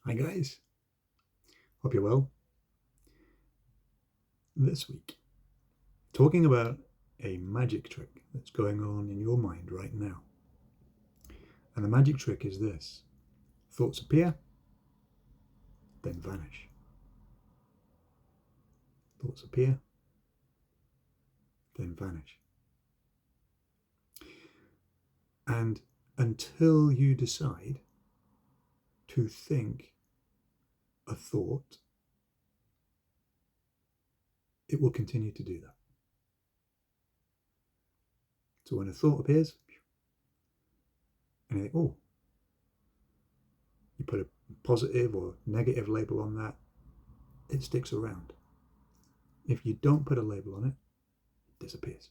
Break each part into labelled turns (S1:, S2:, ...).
S1: Hi guys, hope you're well. This week, talking about a magic trick that's going on in your mind right now. And the magic trick is this: thoughts appear, then vanish. Thoughts appear, then vanish. And until you decide to think a thought, it will continue to do that. So when a thought appears, and you think, oh, you put a positive or negative label on that, it sticks around. If you don't put a label on it, it disappears.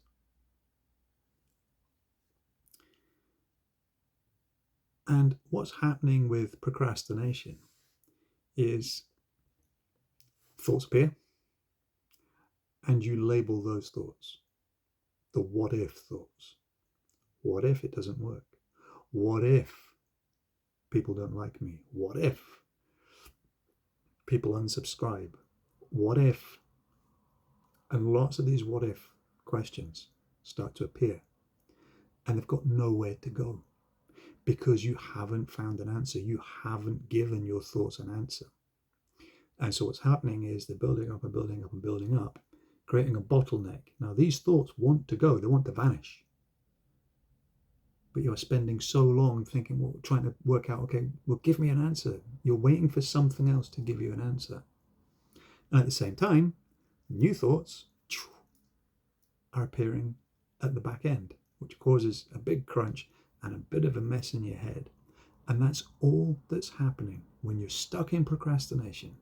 S1: And what's happening with procrastination is thoughts appear and you label those thoughts. The what if thoughts. What if it doesn't work? What if people don't like me? What if people unsubscribe? What if? And lots of these what if questions start to appear, and they've got nowhere to go because you haven't found an answer. You haven't given your thoughts an answer. And so what's happening is they're building up and building up and building up, creating a bottleneck. Now, these thoughts want to go, they want to vanish. But you're spending so long thinking, well, trying to work out, okay, well, give me an answer. You're waiting for something else to give you an answer. And at the same time, new thoughts are appearing at the back end, which causes a big crunch and a bit of a mess in your head. And that's all that's happening when you're stuck in procrastination,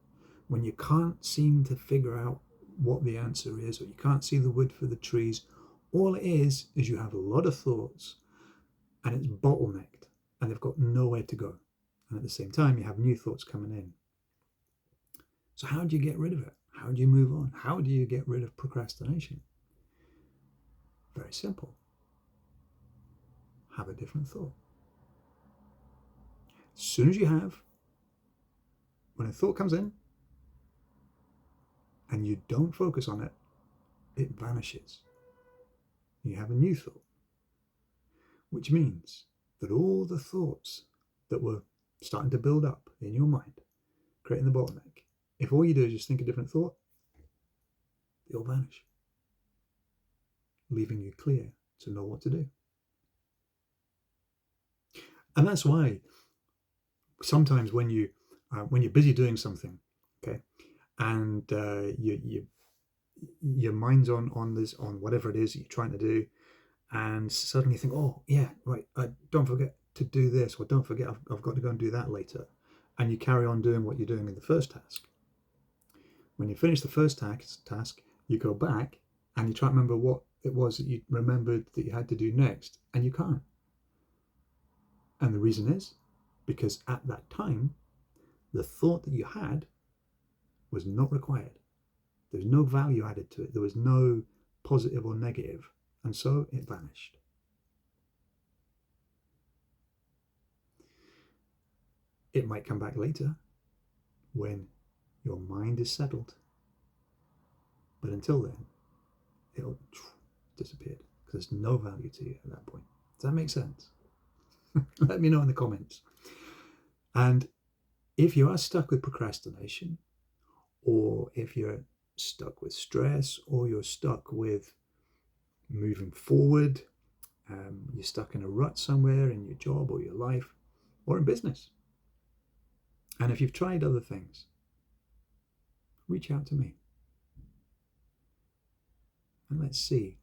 S1: when you can't seem to figure out what the answer is, or you can't see the wood for the trees. All it is you have a lot of thoughts and it's bottlenecked and they've got nowhere to go. And at the same time, you have new thoughts coming in. So how do you get rid of it? How do you move on? How do you get rid of procrastination? Very simple. Have a different thought. As soon as you have, when a thought comes in and you don't focus on it, it vanishes. You have a new thought, which means that all the thoughts that were starting to build up in your mind, creating the bottleneck, if all you do is just think a different thought, they'll vanish, leaving you clear to know what to do. And that's why sometimes when you're busy doing something, okay, and your mind's on whatever it is that you're trying to do, and suddenly you think, oh yeah, right, don't forget to do this, or don't forget I've got to go and do that later, and you carry on doing what you're doing in the first task. When you finish the first task, you go back and you try to remember what it was that you remembered that you had to do next, and you can't. And the reason is because at that time, the thought that you had was not required. There was no value added to it. There was no positive or negative. And so it vanished. It might come back later when your mind is settled. But until then, it'll disappear because there's no value to you at that point. Does that make sense? Let me know in the comments. And if you are stuck with procrastination, or if you're stuck with stress, or you're stuck with moving forward, you're stuck in a rut somewhere in your job or your life or in business, and if you've tried other things, reach out to me and let's see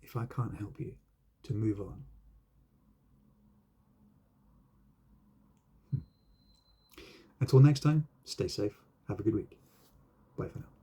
S1: if I can't help you to move on. Until next time, stay safe. Have a good week. Bye for now.